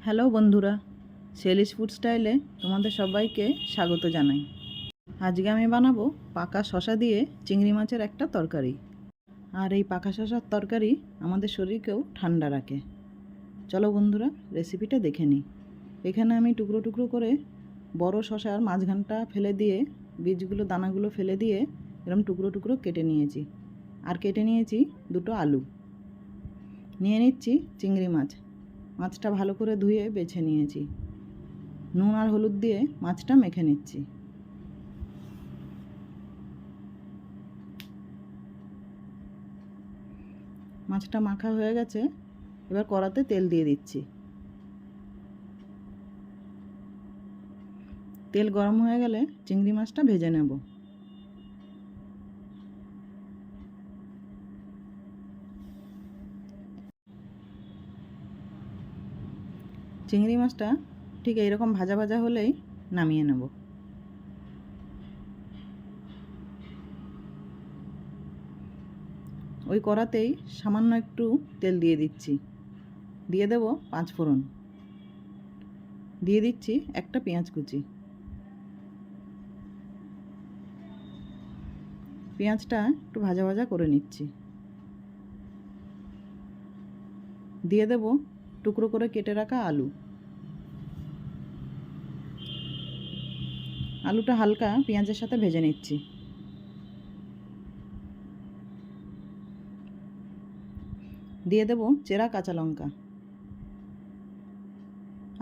Hello বন্ধুরা, সেলিস food স্টাইলে তোমাদের সবাইকে স্বাগত জানাই। আজকে আমি বানাবো পাকা শশা দিয়ে চিংড়ি মাছের একটা তরকারি। আর এই পাকা শশার তরকারি আমাদের শরীরকেও ঠান্ডা রাখে। চলো বন্ধুরা, রেসিপিটা দেখে নিই। এখানে আমি টুকরো টুকরো করে বড় শশার মাঝখানটা ফেলে দিয়ে বীজগুলো দানাগুলো ফেলে দিয়ে এরকম টুকরো টুকরো কেটে নিয়েছি। আর কেটে নিয়েছি দুটো আলু। নিয়ে নিচ্ছি চিংড়ি মাছ। মাছটা ভালো করে ধুয়ে বেছে নিয়েছি। নুন আর হলুদ দিয়ে মাছটা মেখে নিচ্ছি। মাছটা মাখা হয়ে গেছে, এবার কড়াতে তেল দিয়ে দিচ্ছি। তেল গরম হয়ে গেলে চিংড়ি মাছটা ভেজে নেব। চিংড়ি মাছটা ঠিক এইরকম ভাজা ভাজা হলেই নামিয়ে নেব। ওই কড়াতেই সামান্য একটু তেল দিয়ে দিচ্ছি। দিয়ে দেব 5 ফোড়ন। দিয়ে দিচ্ছি একটা পেঁয়াজ কুচি। পেঁয়াজটা একটু ভাজা ভাজা করে নিচ্ছি। দিয়ে দেব টুকরো করে কেটে রাখা আলু। আলুটা হালকা পেঁয়াজের সাথে ভেজে নিচ্ছি। দিয়ে দেব চেরা কাঁচা লঙ্কা।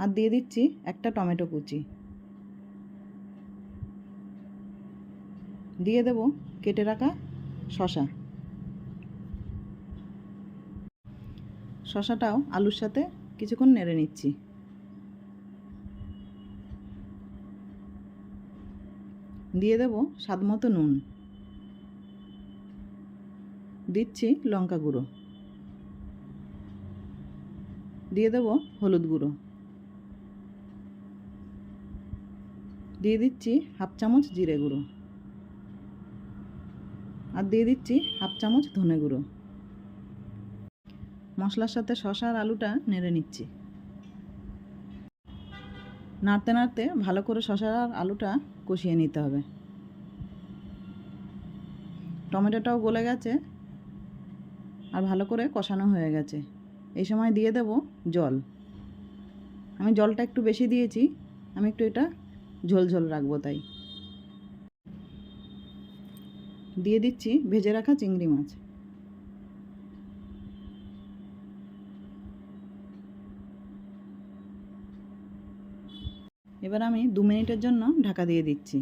আর দিয়ে দিচ্ছি একটা টমেটো কুচি। দিয়ে দেব কেটে রাখা শশা। শশাটাও আলুর সাথে কিছুক্ষণ নেড়ে নিচ্ছি। দিয়ে দেব স্বাদমতো নুন। দিচ্ছি লঙ্কা গুঁড়ো। দিয়ে দেব হলুদ গুঁড়ো। দিয়ে দিচ্ছি হাফ চামচ জিরে গুঁড়ো। আর দিয়ে দিচ্ছি হাফ চামচ ধনে গুঁড়ো। মশলার সাথে শশা আর আলুটা নেড়ে নিচ্ছি। নাড়তে নাড়তে ভালো করে শশা আর আলুটা কষিয়ে নিতে হবে। টমেটোটাও গলে গেছে আর ভালো করে কষানো হয়ে গেছে। এই সময় দিয়ে দেব জল। আমি জলটা একটু বেশি দিয়েছি, আমি একটু এটা ঝোল ঝোল রাখবো তাই। দিয়ে দিচ্ছি ভেজে রাখা চিংড়ি মাছ। এবার আমি 2 মিনিটের জন্য ঢাকা দিয়ে দিচ্ছি।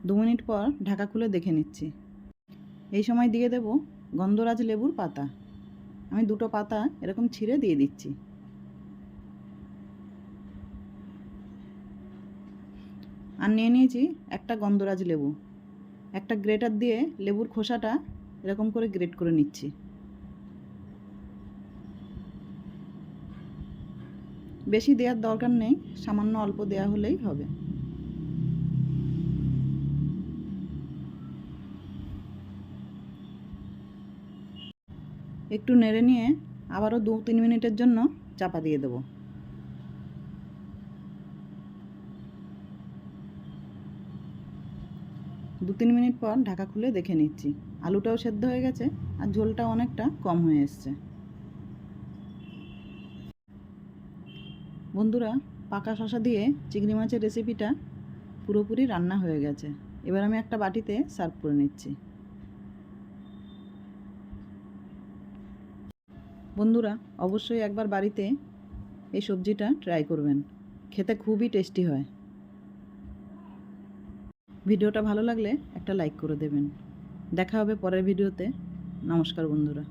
2 মিনিট পর ঢাকা খুলে দেখে নিচ্ছি। এই সময় দিয়ে দেব গন্ধরাজ লেবুর পাতা। আমি 2টো পাতা এরকম ছিঁড়ে দিয়ে দিচ্ছি। আর নিয়ে নিয়েছি একটা গন্ধরাজ লেবু। একটা গ্রেটার দিয়ে লেবুর খোসাটা এরকম করে গ্রেট করে নিচ্ছি। বেশি দেওয়ার দরকার নেই, সামান্য অল্প দেওয়া হলেই হবে। একটু নেড়ে নিয়ে আবারও 2-3 মিনিটের জন্য চাপা দিয়ে দেব। দু 3 মিনিট পর ঢাকা খুলে দেখে নিচ্ছি। আলুটাও সেদ্ধ হয়ে গেছে আর ঝোলটা অনেকটা কম হয়ে এসছে। বন্ধুরা, পাকা শশা দিয়ে চিংড়ি মাছের রেসিপিটা পুরোপুরি রান্না হয়ে গেছে। এবার আমি একটা বাটিতে সার্ভ করে নিচ্ছি। বন্ধুরা, অবশ্যই একবার বাড়িতে এই সবজিটা ট্রাই করবেন। খেতে খুবই টেস্টি হয়। ভিডিওটা ভালো লাগলে একটা লাইক করে দেবেন। দেখা হবে পরের ভিডিওতে। নমস্কার বন্ধুরা।